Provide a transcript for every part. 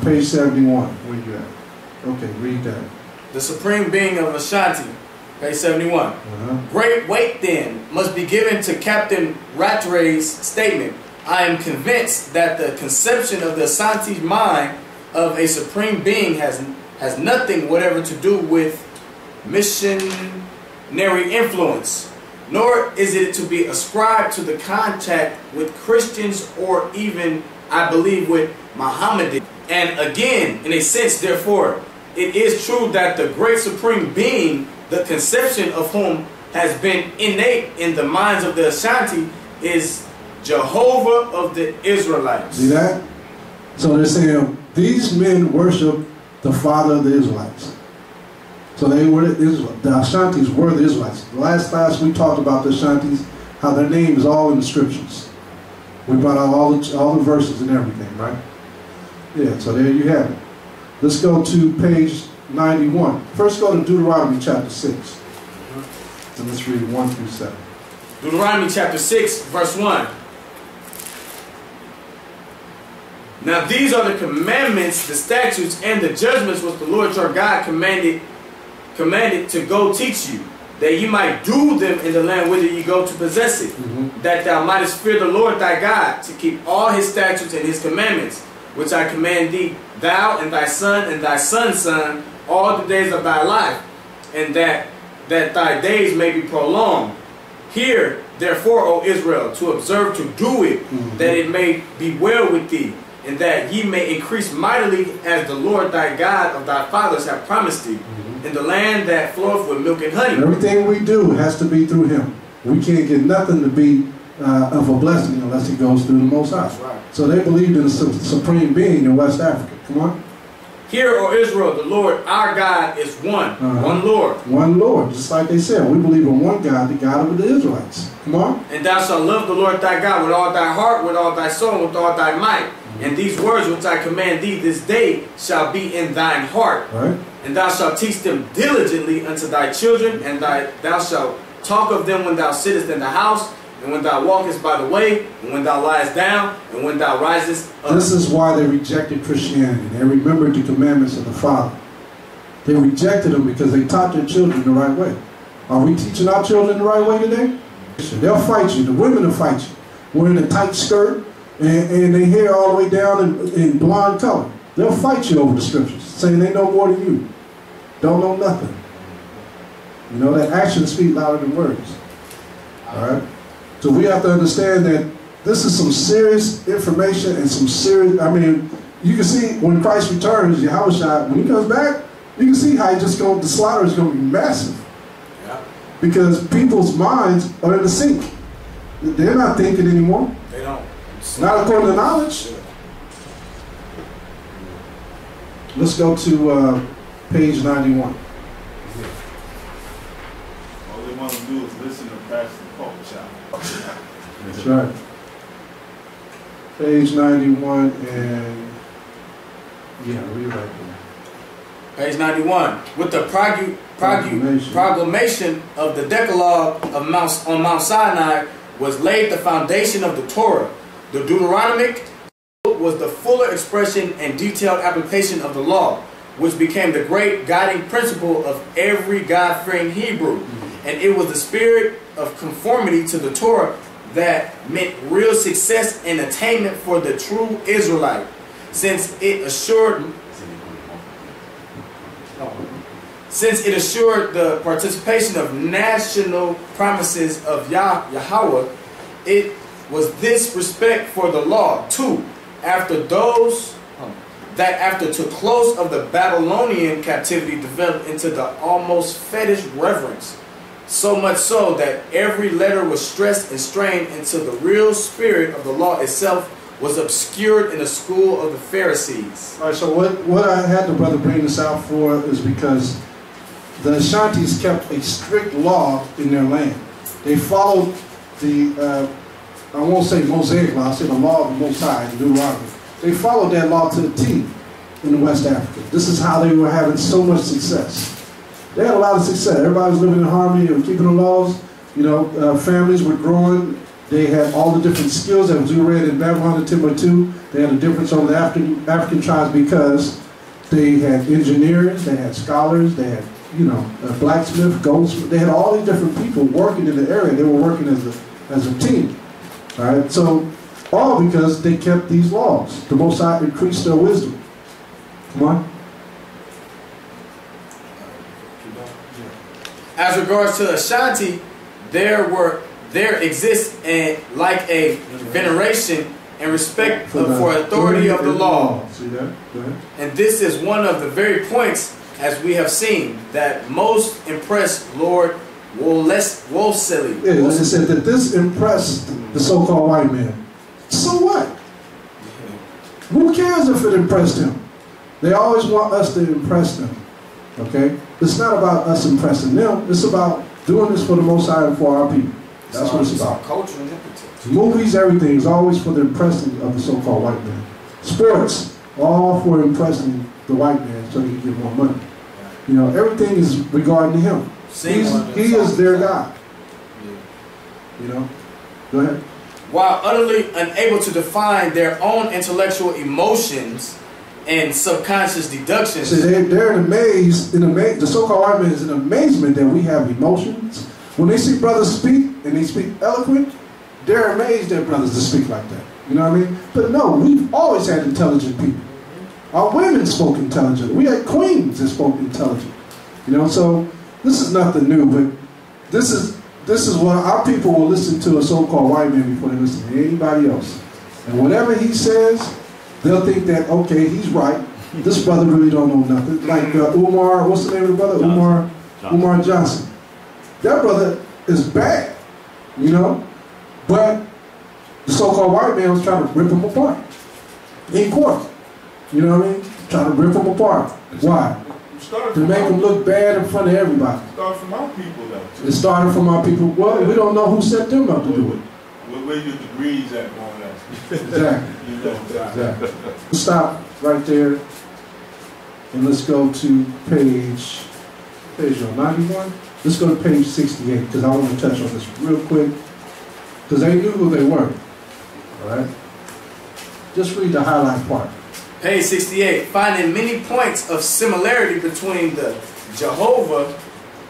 Page 71. Where you at? Okay, read that. The supreme being of Ashanti. Page 71. Great weight then must be given to Captain Rattray's statement. I am convinced that the conception of the Ashanti's mind of a supreme being has nothing whatever to do with missionary influence, nor is it to be ascribed to the contact with Christians or even, I believe, with Mohammedan. And again, in a sense, therefore, it is true that the great supreme being, the conception of whom has been innate in the minds of the Ashanti, is Jehovah of the Israelites. See that? So they're saying these men worship the father of the Israelites. So they were the Ashantis were the Israelites. The last class we talked about the Ashantis, how their name is all in the scriptures. We brought out all the verses and everything, right? Yeah, so there you have it. Let's go to page 91. First go to Deuteronomy chapter 6. And let's read 1 through 7. Deuteronomy chapter 6, verse 1. Now these are the commandments, the statutes, and the judgments which the Lord your God commanded to go teach you, that you might do them in the land whither you go to possess it, that thou mightest fear the Lord thy God, to keep all his statutes and his commandments, which I command thee, thou and thy son and thy son's son, all the days of thy life, and that thy days may be prolonged. Hear, therefore, O Israel, to observe to do it, that it may be well with thee, and that ye may increase mightily, as the Lord thy God of thy fathers have promised thee, in the land that floweth with milk and honey. Everything we do has to be through him. We can't get nothing to be of a blessing unless it goes through the Most High. That's right. So they believed in a supreme being in West Africa. Come on. Hear, O Israel, the Lord our God is one. One Lord. One Lord. Just like they said, we believe in one God, the God of the Israelites. Come on. And thou shalt love the Lord thy God with all thy heart, with all thy soul, with all thy might. And these words which I command thee this day shall be in thine heart. Right. And thou shalt teach them diligently unto thy children, and thou shalt talk of them when thou sittest in the house, and when thou walkest by the way, and when thou liest down, and when thou risest up. This is why they rejected Christianity. They remembered the commandments of the Father. They rejected them because they taught their children the right way. Are we teaching our children the right way today? They'll fight you. The women will fight you. Wearing a tight skirt and their hair all the way down in blonde color. They'll fight you over the scriptures, saying they know more than you. Don't know nothing. You know, that actions speak louder than words. All right? So we have to understand that this is some serious information and some serious, I mean, you can see when Christ returns, Yahushua, when he comes back, you can see how the slaughter is going to be massive. Yeah. Because people's minds are in the sink. They're not thinking anymore. They don't. Not according to knowledge. Let's go to page 91. All they want to do is listen to Pastor Pork Chop. That's right. Page 91 and yeah, read right there. Page 91. With the proclamation of the Decalogue of on Mount Sinai was laid the foundation of the Torah. The Deuteronomic was the fuller expression and detailed application of the law, which became the great guiding principle of every God-fearing Hebrew. And it was the spirit of conformity to the Torah that meant real success and attainment for the true Israelite, since it assured the participation of national promises of Yahweh. It was this respect for the law too, after to close of the Babylonian captivity developed into the almost fetish reverence, so much so that every letter was stressed and strained until the real spirit of the law itself was obscured in the school of the Pharisees. All right, so what I had the brother bring this out for is because the Ashantis kept a strict law in their land. They followed the, I won't say Mosaic law, I'll say the law of the Most High in Deuteronomy. They followed that law to the T in West Africa. This is how they were having so much success. They had a lot of success. Everybody was living in harmony and keeping the laws. You know, families were growing. They had all the different skills that we read in Babylon and Timber 2. They had a difference over the African tribes because they had engineers, they had scholars, they had, you know, a blacksmith, goldsmith. They had all these different people working in the area. They were working as a team. All right, so all because they kept these laws. The Most High increased their wisdom. Come on. As regards to Ashanti, there exists like a veneration and respect for authority of the law. See that? Go ahead. And this is one of the very points, as we have seen, that most impressed Lord Wolseley. Yeah, it said that this impressed the so-called white man. So what? Who cares if it impressed him? They always want us to impress them. Okay? It's not about us impressing them. It's about doing this for the Most High and for our people. That's what it's about. Culture and impetus. Movies, everything is always for the impressing of the so-called white man. Sports, all for impressing the white man so he can get more money. You know, everything is regarding him. He is their God. You know? Go ahead. While utterly unable to define their own intellectual emotions and subconscious deductions. See, they're in amaze. The so-called white man is in amazement that we have emotions. When they see brothers speak and they speak eloquent, they're amazed at brothers to speak like that. You know what I mean? But no, we've always had intelligent people. Our women spoke intelligent. We had queens that spoke intelligent. You know, so this is nothing new, but this is what our people will listen to a so-called white man before they listen to anybody else. And whatever he says, they'll think that, okay, he's right. This brother really don't know nothing. Like Umar, what's the name of the brother? Umar Johnson. That brother is bad, you know? But the so-called white man was trying to rip him apart in court. You know what I mean? Trying to rip him apart. Why? To make him look bad in front of everybody. It started from our people, though. It started from our people. Well, we don't know who set them up to do it. Where your degrees at on that? Exactly. You know, Exactly. Stop right there, and let's go to page 91. Let's go to page 68 because I want to touch on this real quick because they knew who they were. All right. Just read the highlight part. Page 68, finding many points of similarity between the Jehovah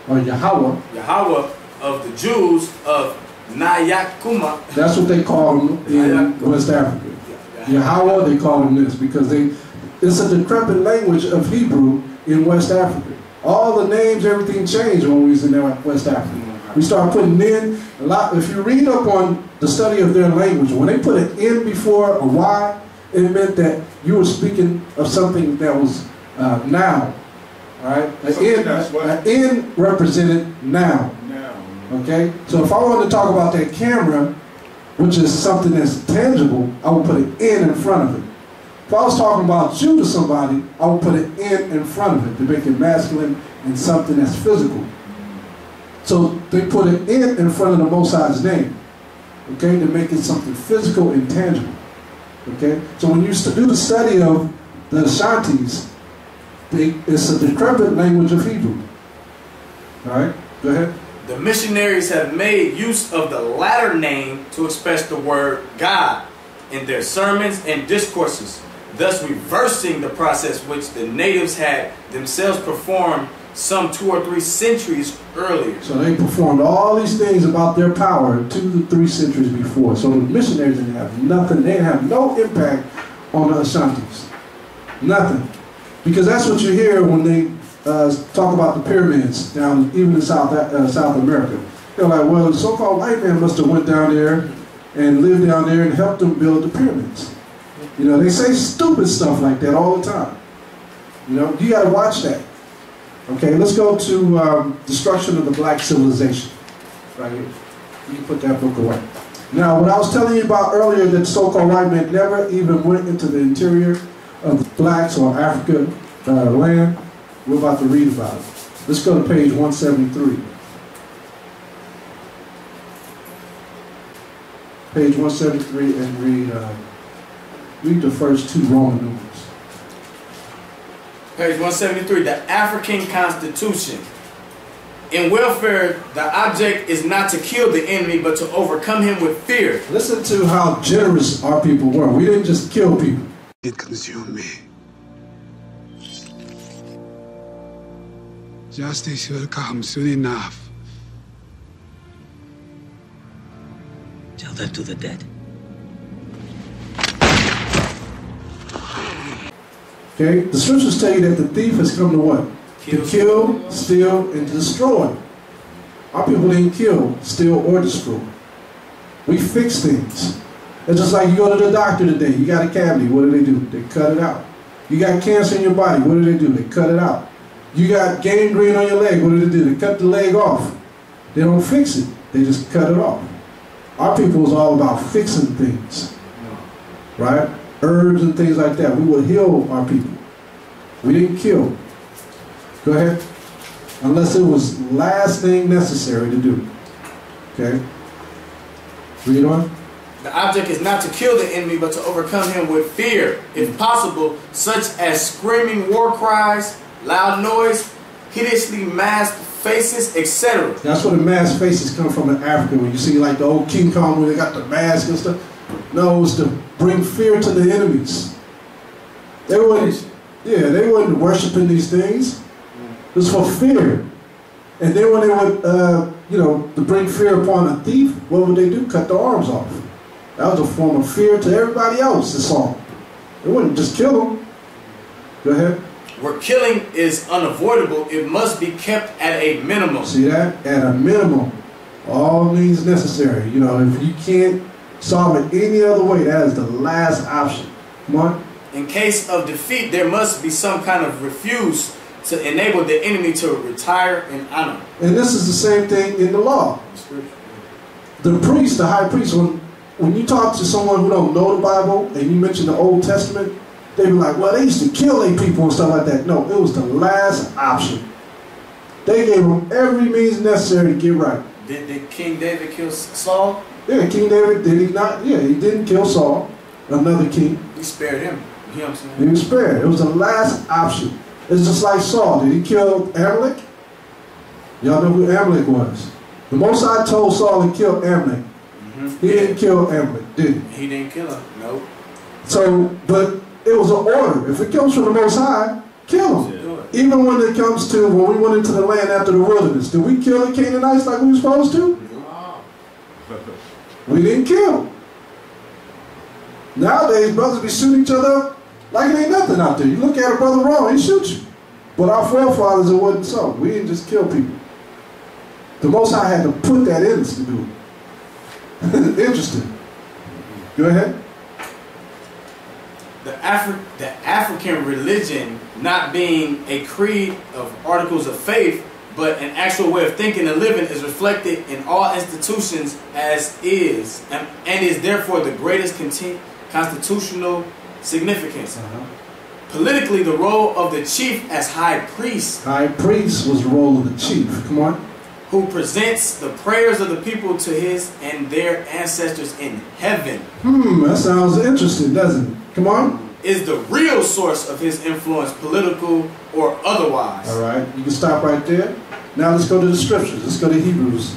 Or Yahweh of the Jews of Nayakuma. That's what they call them in West Africa. Yahweh, they call them this because it's a decrepit language of Hebrew in West Africa. All the names, everything changed when we was in West Africa. We started putting in a lot. If you read up on the study of their language, when they put an N before a Y, it meant that you were speaking of something that was now. All right, an N represented now. Okay, so if I wanted to talk about that camera, which is something that's tangible, I would put an N in front of it. If I was talking about you to somebody, I would put an N in front of it to make it masculine and something that's physical. So they put an N in front of the Most High's name, okay, to make it something physical and tangible. Okay, so when you do the study of the Ashantis, it's a decrepit language of Hebrew. All right, go ahead. The missionaries have made use of the latter name to express the word God in their sermons and discourses, thus reversing the process which the natives had themselves performed some 2 or 3 centuries earlier. So they performed all these things about their power 2 to 3 centuries before. So the missionaries didn't have nothing. They didn't have no impact on the Ashantis. Nothing. Because that's what you hear when they talk about the pyramids down, even in South America. They're like, well, the so-called white man must have went down there and lived down there and helped them build the pyramids. You know, they say stupid stuff like that all the time. You know, you got to watch that. Okay, let's go to Destruction of the Black Civilization. Right here. You can put that book away. Now, what I was telling you about earlier, that so-called white man never even went into the interior of the blacks or Africa land, we're about to read about it. Let's go to page 173. Page 173 and read the first 2 Roman numerals. Page 173, the African Constitution. In welfare, the object is not to kill the enemy, but to overcome him with fear. Listen to how generous our people were. We didn't just kill people. It consumed me. Justice will come soon enough. Tell that to the dead. Okay? The scriptures tell you that the thief has come to what? To kill, steal, and to destroy. Our people didn't kill, steal, or destroy. We fix things. It's just like you go to the doctor today. You got a cavity. What do? They cut it out. You got cancer in your body. What do? They cut it out. You got gangrene on your leg. What do? They cut the leg off. They don't fix it. They just cut it off. Our people was all about fixing things. Right? Herbs and things like that. We would heal our people. We didn't kill. Go ahead. Unless it was last thing necessary to do. Okay? Read on. The object is not to kill the enemy, but to overcome him with fear, if possible, such as screaming war cries, loud noise, hideously masked faces, etc. That's where the masked faces come from in Africa. When you see like the old King Kong where they got the mask and stuff. No, it was to bring fear to the enemies. They weren't worshiping these things. It was for fear. And then when they would, to bring fear upon a thief, what would they do? Cut the arms off. That was a form of fear to everybody else that saw them. They wouldn't just kill them. Go ahead. Where killing is unavoidable, it must be kept at a minimum. See that? At a minimum. All means necessary. You know, if you can't solve it any other way, that is the last option. Come on. In case of defeat, there must be some kind of refuse to enable the enemy to retire in honor. And this is the same thing in the law. The priest, the high priest, when you talk to someone who don't know the Bible and you mention the Old Testament, they be like, well, they used to kill their people and stuff like that. No, it was the last option. They gave them every means necessary to get right. Did King David kill Saul? Yeah, King David, did he not? Yeah, he didn't kill Saul, another king. He spared him. You know what I'm saying? He was spared. It was the last option. It's just like Saul. Did he kill Amalek? Y'all know who Amalek was. The Most High told Saul to kill Amalek. He didn't kill Amalek, did he? He didn't kill him. Nope. So, but it was an order. If it comes from the Most High, kill him. Yeah. Even when it comes to when we went into the land after the wilderness, did we kill the Canaanites like we were supposed to? No. We didn't kill them. Nowadays, brothers be shooting each other up like it ain't nothing out there. You look at a brother wrong, he shoots you. But our forefathers, it wasn't so. We didn't just kill people. The Most High had to put that in us to do it. Interesting. Go ahead. The African religion not being a creed of articles of faith, but an actual way of thinking and living, is reflected in all institutions as is, and is therefore the greatest constitutional significance. Politically, the role of the chief as high priest. High priest was the role of the chief. Come on. Who presents the prayers of the people to his and their ancestors in heaven. That sounds interesting, doesn't it? Come on. Is the real source of his influence, political or otherwise. All right, you can stop right there. Now let's go to the scriptures. Let's go to Hebrews.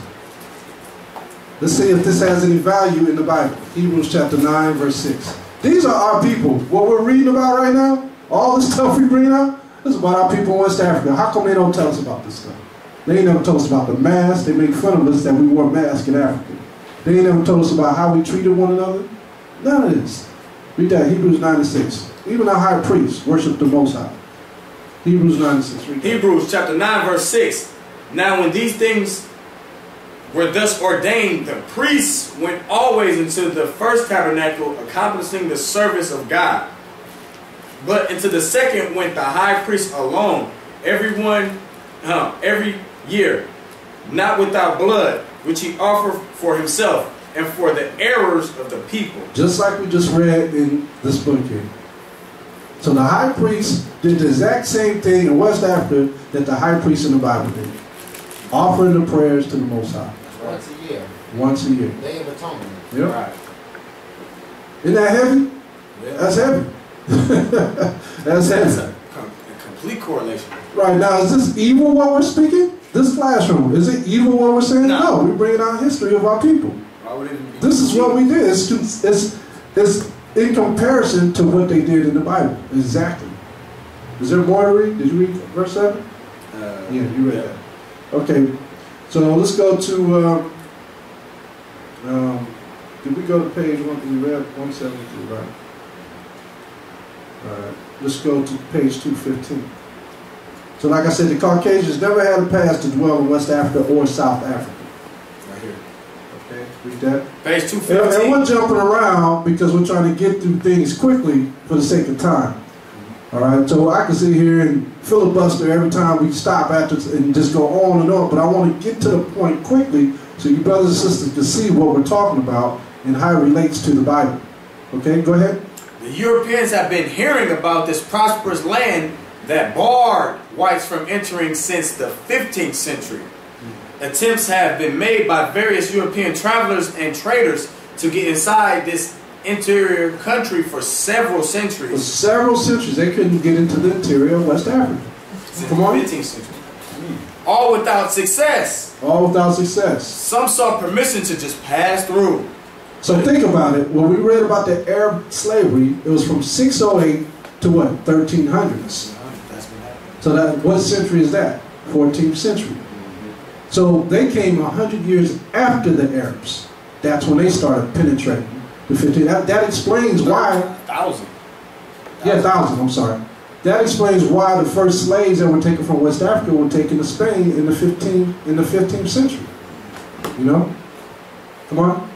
Let's see if this has any value in the Bible. Hebrews chapter 9, verse 6. These are our people. What we're reading about right now, all this stuff we bring out, this is about our people in West Africa. How come they don't tell us about this stuff? They ain't never told us about the mask. They make fun of us that we wore masks in Africa. They ain't never told us about how we treated one another. None of this. Read that, Hebrews 9 and 6. Even our high priests worship the Most High. Hebrews 9 and 6. Read that. Hebrews chapter 9, verse 6. Now when these things were thus ordained, the priests went always into the first tabernacle, accomplishing the service of God. But into the second went the high priest alone, every year, not without blood, which he offered for himself and for the errors of the people. Just like we just read in this book here. So the high priest did the exact same thing in West Africa that the high priest in the Bible did. Offering the prayers to the Most High. Once a year. Once a year. Day of Atonement. Yep. Right. Isn't that heavy? Yeah. That's heavy. That's heavy. A complete correlation. Right, now is this evil what we're speaking? this classroom, is it evil what we're saying? No, we're bringing out history of our people. This is what we did. It's in comparison to what they did in the Bible. Exactly. Is there more to read? Did you read verse 7? Yeah, you read that. Okay, so let's go to, did we go to page 1? We read 172, right? All right, let's go to page 215. So like I said, the Caucasians never had a past to dwell in West Africa or South Africa. Right here. Okay, read that. Page 215. And we're jumping around because we're trying to get through things quickly for the sake of time. All right, so I can sit here and filibuster every time we stop after and just go on and on, but I want to get to the point quickly so you brothers and sisters can see what we're talking about and how it relates to the Bible. Okay, go ahead. The Europeans have been hearing about this prosperous land that barred whites from entering since the 15th century. Attempts have been made by various European travelers and traders to get inside this interior country for several centuries. For several centuries, they couldn't get into the interior of West Africa. Since the 15th century. All without success. All without success. Some sought permission to just pass through. So think about it. When we read about the Arab slavery, it was from 608 to what? 1300s. So that, what century is that? 14th century. So they came 100 years after the Arabs. That's when they started penetrating the 15th. That explains why. 1,000. Yeah, 1,000. I'm sorry. That explains why the first slaves that were taken from West Africa were taken to Spain in the 15th century. You know? Come on.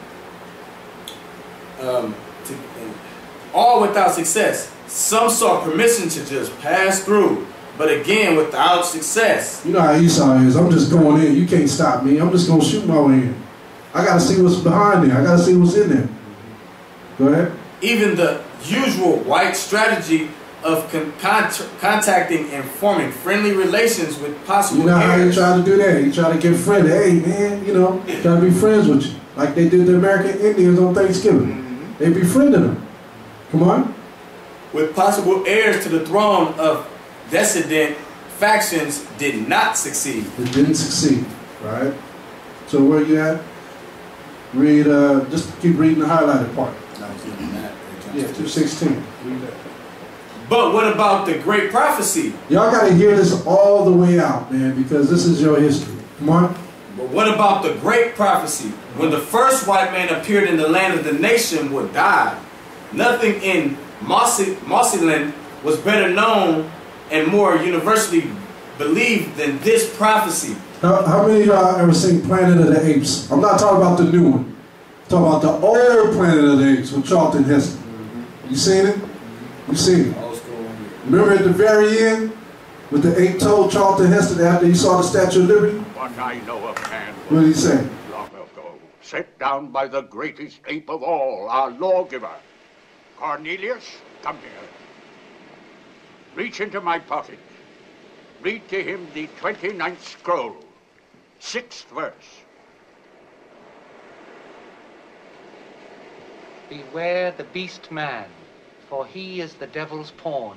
All without success. Some sought permission to just pass through, but again without success. You know how Esau is. I'm just going in. You can't stop me. I'm just going to shoot my way in. I got to see what's behind there. I got to see what's in there. Go ahead. Even the usual white strategy of contacting and forming friendly relations with possible You know how heirs. you try to do that? You try to get friendly. Hey, man, you know, try to be friends with you. Like they did the American Indians on Thanksgiving. They befriended them. Come on. With possible heirs to the throne of dissident factions did not succeed. It didn't succeed, right? So where you at? Read, just keep reading the highlighted part. Yeah, 216. Read that. But what about the great prophecy? Y'all got to hear this all the way out, man, because this is your history. Come on. But what about the great prophecy? When the first white man appeared in the land of the nation would die. Nothing in Mossyland was better known and more universally believed than this prophecy. How many of y'all ever seen Planet of the Apes? I'm not talking about the new one. I'm talking about the old Planet of the Apes with Charlton Heston. You seen it? You seen it? Remember at the very end with the ape-toed Charlton Heston after he saw the Statue of Liberty? What I know of man. What did he say? Long ago, set down by the greatest ape of all, our lawgiver. Cornelius, come here. Reach into my pocket. Read to him the 29th scroll, 6th verse. Beware the beast man, for he is the devil's pawn.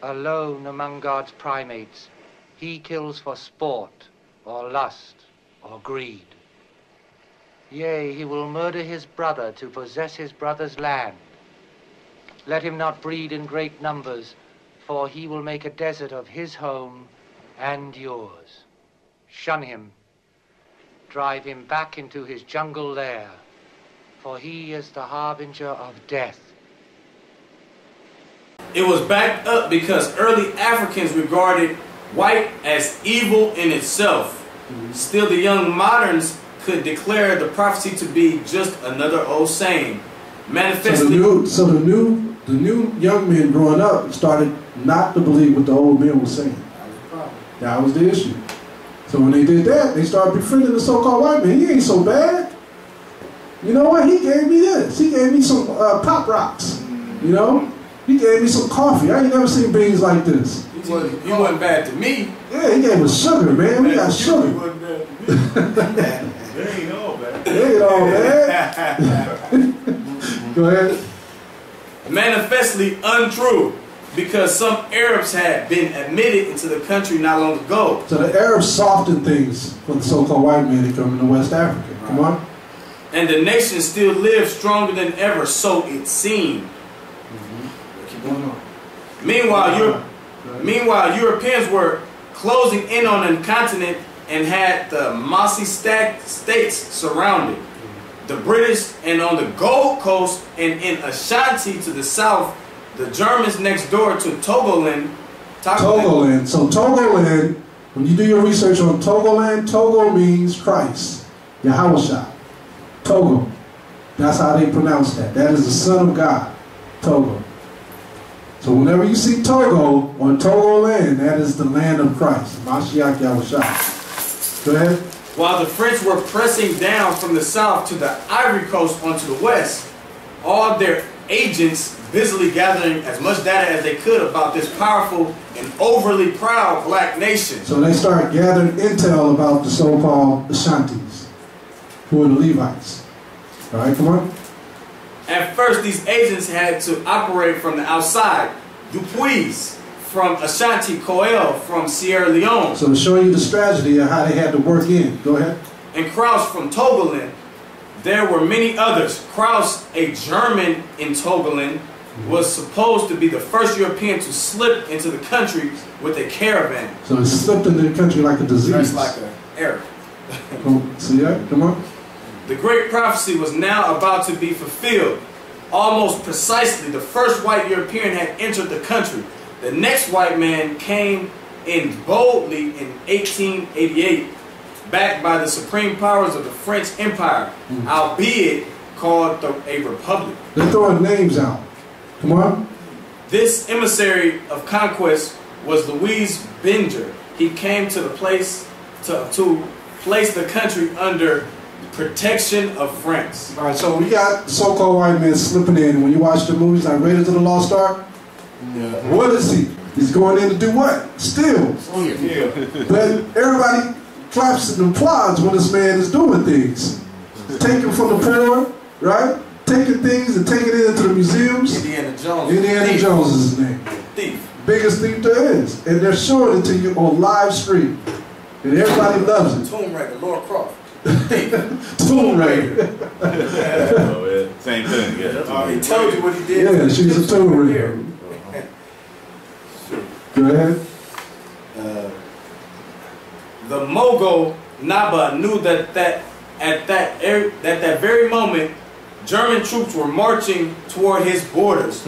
Alone among God's primates, he kills for sport, or lust, or greed. Yea, he will murder his brother to possess his brother's land. Let him not breed in great numbers, for he will make a desert of his home and yours. Shun him. Drive him back into his jungle lair, for he is the harbinger of death. It was backed up because early Africans regarded white as evil in itself. Still, the young moderns could declare the prophecy to be just another old saying. Manifestly, So the new young men growing up started not to believe what the old men were saying. That was the issue. So when they did that, they started befriending the so-called white man. He ain't so bad. You know what? He gave me this. He gave me some Pop Rocks. You know? He gave me some coffee. I ain't never seen beans like this. He wasn't bad to me. Yeah, he gave us sugar, man. We got sugar. They ain't all bad. They ain't all bad. Go ahead. Manifestly untrue. because some Arabs had been admitted into the country not long ago. So the Arabs softened things for the so-called white man that come into West Africa. Come on. And the nation still lived stronger than ever, so it seemed. Keep going on. Meanwhile, Europeans were closing in on the continent and had the mossy states surrounded. The British, and on the Gold Coast and in Ashanti to the south, the Germans next door to Togoland. So Togoland, when you do your research on Togoland, Togo means Christ, Yahweh. Togo. That's how they pronounce that. That is the Son of God. Togo. So whenever you see Togo or Togoland, that is the land of Christ. Mashiach Yahweh. Go ahead. While the French were pressing down from the south to the Ivory Coast onto the west, all their agents busily gathering as much data as they could about this powerful and overly proud black nation. So they started gathering intel about the so-called Ashantis, who are the Levites. All right, come on. At first, these agents had to operate from the outside. Dupuis from Ashanti, Coel from Sierra Leone. So to show you the strategy of how they had to work in. Go ahead. And Kraus from Togoland. There were many others. Kraus, a German in Togoland, was supposed to be the first European to slip into the country with a caravan. So he slipped into the country like a disease. That's like an Arab. See that? Come on. The great prophecy was now about to be fulfilled. Almost precisely, the first white European had entered the country. The next white man came in boldly in 1888, backed by the supreme powers of the French Empire, albeit called a republic. They're throwing names out. Come on. This emissary of conquest was Louis Binger. He came to the place to place the country under protection of France. All right, so we got so-called white men slipping in. When you watch the movies like Raiders of the Lost Ark, what is he? He's going in to do what? Steal. But everybody claps and applauds when this man is doing things. Taking from the poor, right? Taking things and taking it into the museums. Indiana Jones. Indiana Jones is his name. Thief. Biggest thief there is. And they're showing it to you on live stream. And everybody loves it. Tomb Raider, Laura Croft. Tomb Raider. Same thing, yeah. He told you what he did. Yeah, she's a Tomb Raider. Go ahead. The Mogul Naba knew that at that very moment, German troops were marching toward his borders.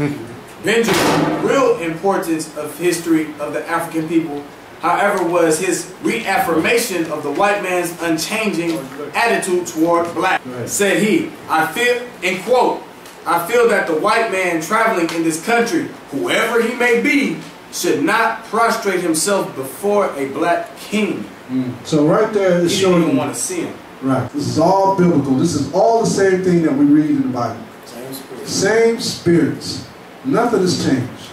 Benjamin's real importance of history of the African people, however, was his reaffirmation of the white man's unchanging attitude toward black. Said he, I feel, in quote, I feel that the white man traveling in this country, whoever he may be, should not prostrate himself before a black king. So right there is He showing didn't even you. want to see him. Right. This is all biblical. This is all the same thing that we read in the Bible. Same spirits. Nothing has changed.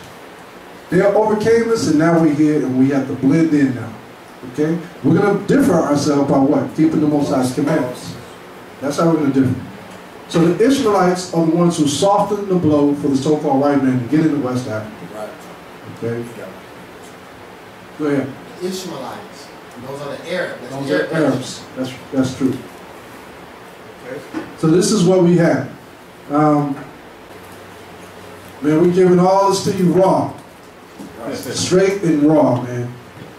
They overcame us and now we're here and we have to blend in now. Okay? We're going to differ ourselves by what? Keeping the Most High's commandments. That's how we're going to differ. So the Israelites are the ones who softened the blow for the so-called white man to get into West Africa. Okay? Go ahead. Ishmaelites. Those are the Arabs. Those are Arabs. That's true. Okay. So this is what we have. Man, we're giving all this to you raw. Straight and raw, man.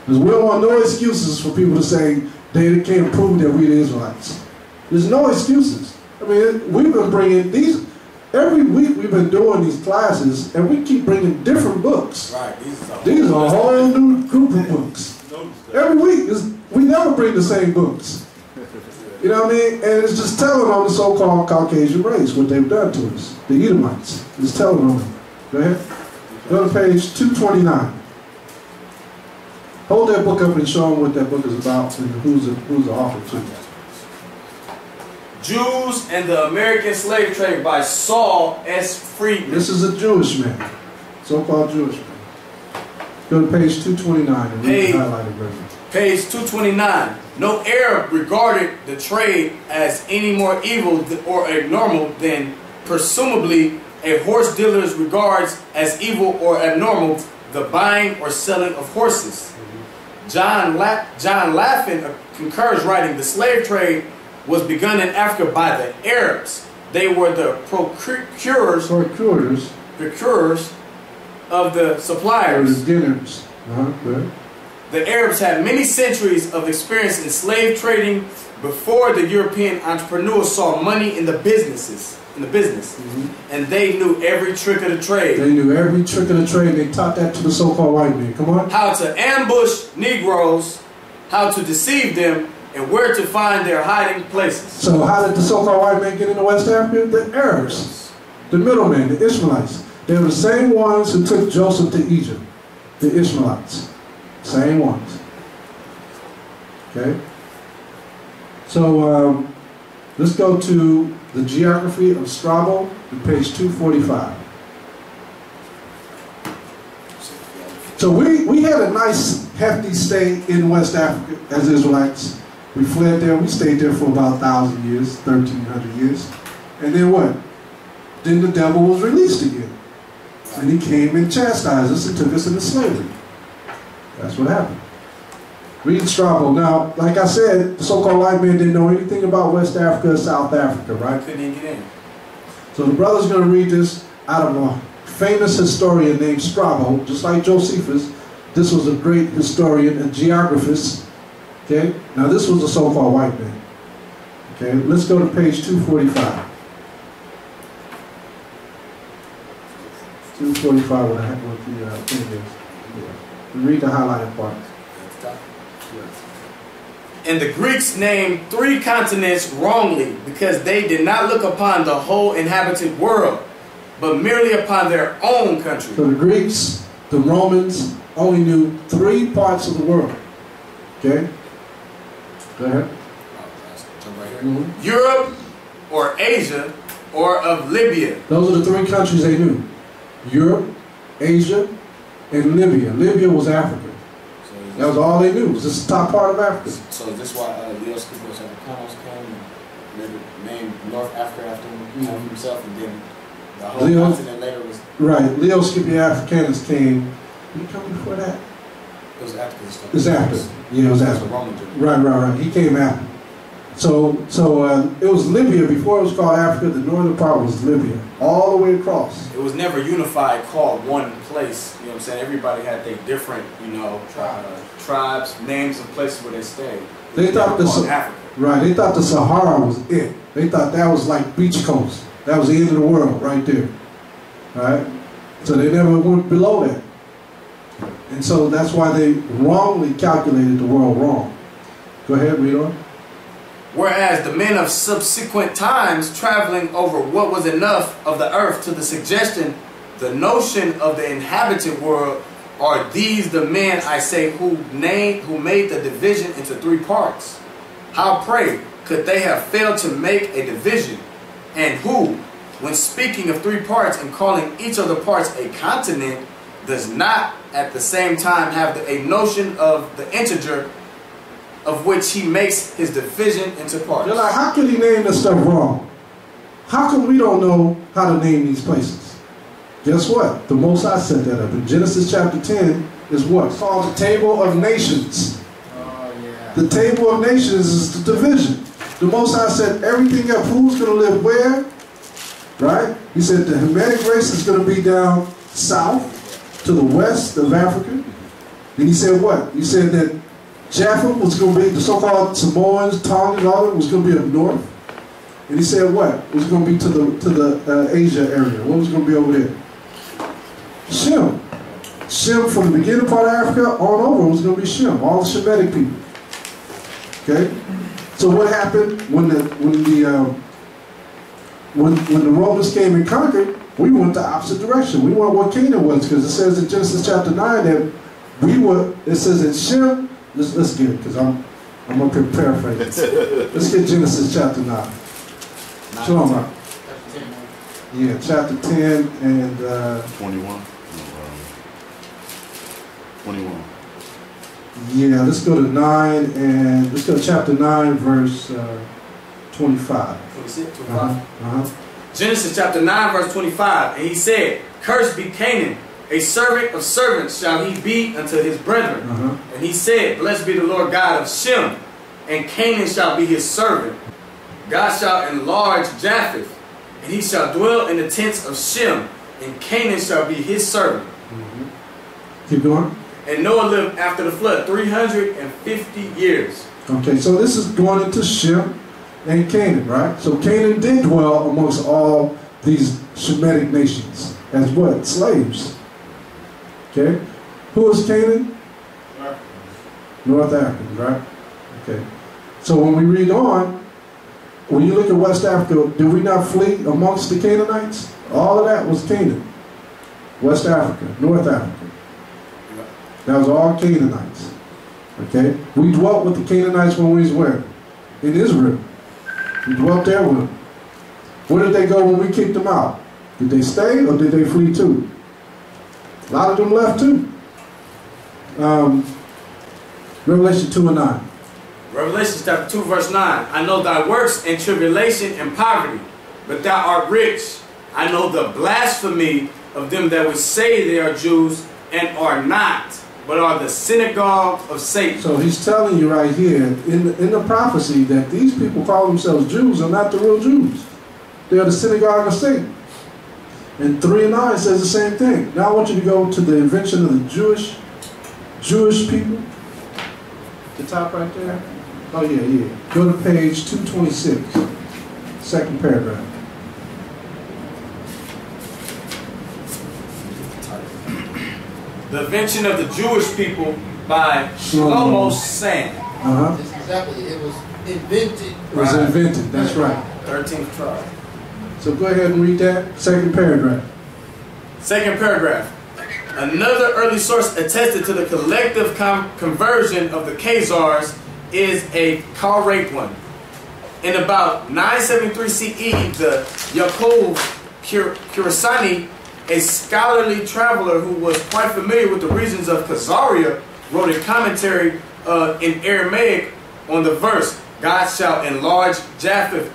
Because we don't want no excuses for people to say they can't prove that we're the Israelites. There's no excuses. I mean, we've been bringing these, every week we've been doing these classes and we keep bringing different books. Right. These are a whole new group of books. Every week, we never bring the same books. You know what I mean? And it's just telling on the so-called Caucasian race, what they've done to us. The Edomites. It's telling on them. Go ahead. Go to page 229. Hold that book up and show them what that book is about and who's the author to. Jews and the American Slave Trade by Saul S. Friedman. This is a Jewish man. So-called Jewish man. Go to page 229 and read the highlighted version. Page 229. No Arab regarded the trade as any more evil or abnormal than presumably A horse dealer regards as evil or abnormal the buying or selling of horses. John Laffin concurs, writing, the slave trade was begun in Africa by the Arabs. They were the procurers of the suppliers. The Arabs had many centuries of experience in slave trading before the European entrepreneurs saw money in the business. And they knew every trick of the trade. They knew every trick of the trade. They taught that to the so-called white man. Come on. How to ambush Negroes, how to deceive them, and where to find their hiding places. So how did the so-called white man get into West Africa? The Arabs, the middlemen, the Ishmaelites. They were the same ones who took Joseph to Egypt. The Ishmaelites. Same ones. Okay. So let's go to the geography of Strabo on page 245. So we had a nice hefty stay in West Africa as Israelites. We fled there. We stayed there for about 1,000 years, 1,300 years. And then what? Then the devil was released again. And he came and chastised us and took us into slavery. That's what happened. Read Strabo. Now, like I said, the so-called white man didn't know anything about West Africa or South Africa, right? Couldn't even get in. So the brother's going to read this out of a famous historian named Strabo, just like Josephus. This was a great historian and geographist. Okay? Now this was a so-called white man. Okay? Let's go to page 245. 245 what the thing is. Yeah. Read the highlighted part. And the Greeks named 3 continents wrongly, because they did not look upon the whole inhabited world, but merely upon their own country. So the Greeks, the Romans, only knew 3 parts of the world. Okay? Go ahead. Europe, or Asia, or of Libya. Those are the 3 countries they knew. Europe, Asia, and Libya. Libya was Africa. That was all they knew. It was just the top part of Africa. So is this why Leo's Africanus came and named North Africa after himself, and then the whole continent later was... Right. Leo Scipio Africanus came... Did he come before that? It was after this stuff. It was after. Yeah, it was after. Right. He came after. So it was Libya. Before it was called Africa, the northern part was Libya. All the way across. It was never unified, called one place. You know what I'm saying? Everybody had their different, tribes, names of places where they stayed. They thought they thought the Sahara was it. They thought that was like beach coast. That was the end of the world right there. Right? So they never went below that. And so that's why they wrongly calculated the world wrong. Go ahead, read on. Whereas the men of subsequent times, traveling over what was enough of the earth to the suggestion, the notion of the inhabited world, are these the men, I say, who made the division into 3 parts? How, pray, could they have failed to make a division? And who, when speaking of 3 parts and calling each of the parts a continent, does not at the same time have a notion of the integer of which he makes his division into parts? They're like, how can he name this stuff wrong? How come we don't know how to name these places? Guess what? The Most High set that up. In Genesis chapter 10 is what? It's called the Table of Nations. Oh, yeah. The Table of Nations is the division. The Most High set everything up. Who's going to live where? Right? He said the Hamitic race is going to be down south to the west of Africa. And he said what? He said that Japheth was going to be, the so-called Samoans, Tongans, all of it was going to be up north. And he said what? It was going to be to the Asia area. What was going to be over there? Shem. Shem, from the beginning part of Africa on over, was going to be Shem, all the Shemitic people. Okay? So what happened when the Romans came and conquered? We went the opposite direction. We went where Canaan was, because it says in Genesis chapter 9 that it says that Shem, let's get it, because I'm up here paraphrasing. Let's get Genesis chapter 9. Shalom, Mark. Yeah, chapter 10 and 21. 21. Yeah, let's go to 9 and let's go to chapter 9, verse 25. 26, 25. Genesis chapter 9 verse 25. And he said, cursed be Canaan, a servant of servants shall he be unto his brethren. And he said, blessed be the Lord God of Shem, and Canaan shall be his servant. God shall enlarge Japheth, and he shall dwell in the tents of Shem, and Canaan shall be his servant. Keep going. And Noah lived after the flood 350 years. Okay, so this is going into Shem and Canaan, right? So Canaan did dwell amongst all these Shemitic nations as what? Slaves. Okay. Who is Canaan? North Africans, right? Okay. So when we read on, when you look at West Africa, did we not flee amongst the Canaanites? All of that was Canaan. West Africa, North Africa. That was all Canaanites. Okay? We dwelt with the Canaanites when we was where? In Israel. We dwelt there with them. Where did they go when we kicked them out? Did they stay or did they flee too? A lot of them left too. Revelation 2 and 9. Revelation chapter 2 verse 9. I know thy works and tribulation and poverty, but thou art rich. I know the blasphemy of them that would say they are Jews and are not, but are the synagogue of Satan. So he's telling you right here in the prophecy that these people call themselves Jews are not the real Jews. They are the synagogue of Satan. And 3 and 9 says the same thing. Now I want you to go to the invention of the Jewish people. The top right there. Oh yeah. Go to page 226. Second paragraph. The invention of the Jewish people by Shlomo Sand. That's exactly. It was invented. It was invented. That's right. 13th tribe. So go ahead and read that. Second paragraph. Second paragraph. Another early source attested to the collective conversion of the Khazars is a Karaite one. In about 973 CE, the Yaakov Khurasani, a scholarly traveler who was quite familiar with the regions of Khazaria, wrote a commentary in Aramaic on the verse, God shall enlarge Japheth,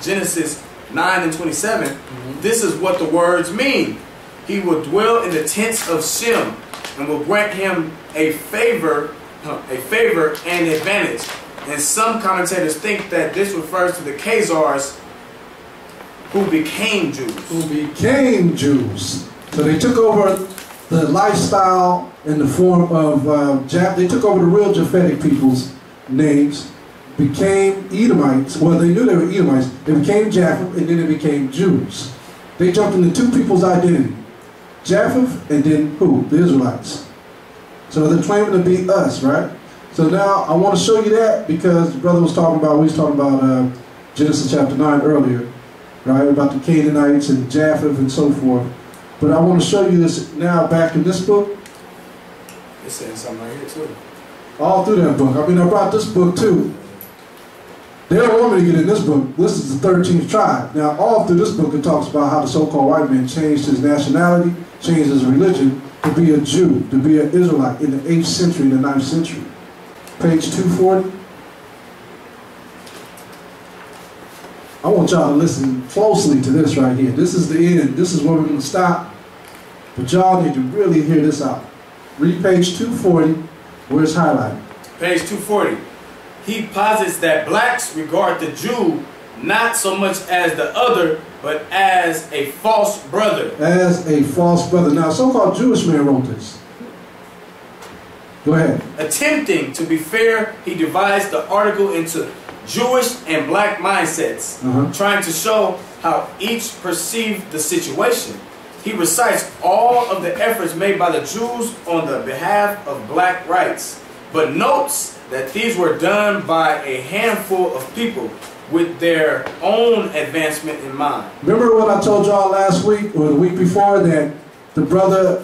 Genesis 9 and 27. This is what the words mean. He will dwell in the tents of Shem and will grant him a favor and advantage. And some commentators think that this refers to the Khazars who became Jews. Who became Jews. So they took over the lifestyle in the form of they took over the real Japhetic people's names, became Edomites. Well, they knew they were Edomites. They became Japheth, and then they became Jews. They jumped into two people's identity. Japheth, and then who? The Israelites. So they're claiming to be us, right? So now I want to show you that because the brother was talking about, we was talking about Genesis chapter 9 earlier, right? About the Canaanites and Japheth and so forth. But I want to show you this now back in this book. It's saying something right here too. All through that book. I mean, I brought this book too. They don't want me to get in this book. This is the 13th tribe. Now, all through this book, it talks about how the so-called white man changed his nationality, changed his religion to be a Jew, to be an Israelite in the 8th century and the 9th century. Page 240. I want y'all to listen closely to this right here. This is the end. This is where we're going to stop. But y'all need to really hear this out. Read page 240, where it's highlighted. Page 240. He posits that blacks regard the Jew not so much as the other, but as a false brother. As a false brother. Now, a so-called Jewish man wrote this. Go ahead. Attempting to be fair, he divides the article into Jewish and black mindsets, trying to show how each perceived the situation. He recites all of the efforts made by the Jews on the behalf of black rights, but notes that these were done by a handful of people with their own advancement in mind. Remember what I told y'all last week or the week before, that the brother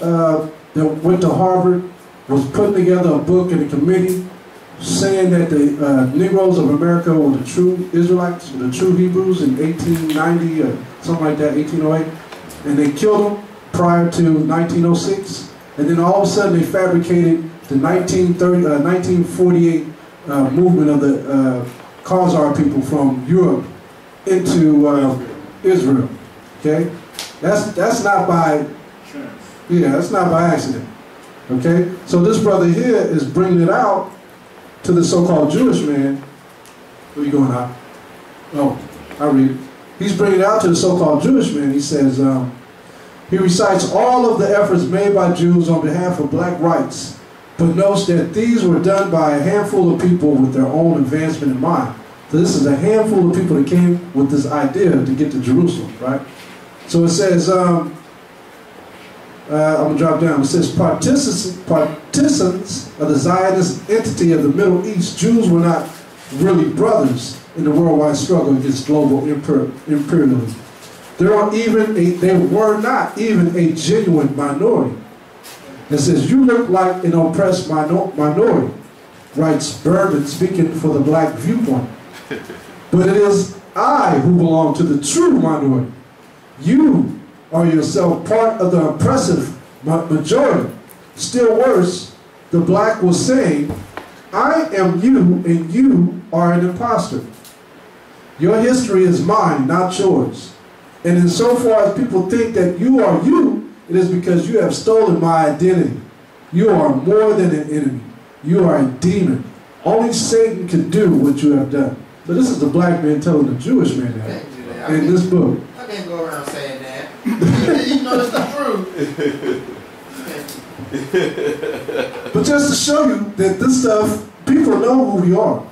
that went to Harvard was putting together a book in a committee saying that the Negroes of America were the true Israelites, the true Hebrews in 1890 or something like that, 1808, and they killed them prior to 1906, and then all of a sudden they fabricated the 1948 movement of the Khazar people from Europe into Israel. Okay? That's not by, that's not by accident. Okay? So this brother here is bringing it out to the so-called Jewish man. Where you going out? Oh, I read it. He's bringing it out to the so-called Jewish man. He says, he recites all of the efforts made by Jews on behalf of black rights, but notes that these were done by a handful of people with their own advancement in mind. So this is a handful of people that came with this idea to get to Jerusalem, right? So it says, I'm going to drop down. It says, partisans of the Zionist entity of the Middle East, Jews were not really brothers in the worldwide struggle against global imperialism. They were not even a genuine minority. It says, you look like an oppressed minority, writes Berman, speaking for the black viewpoint. But it is I who belong to the true minority. You are yourself part of the oppressive majority. Still worse, the black was saying, I am you and you are an imposter. Your history is mine, not yours. And insofar as people think that you are you, it is because you have stolen my identity. You are more than an enemy. You are a demon. Only Satan can do what you have done. So this is the black man telling the Jewish man that in this book. I can't go around saying that. You know it's not true. But just to show you that this stuff, people know who we are.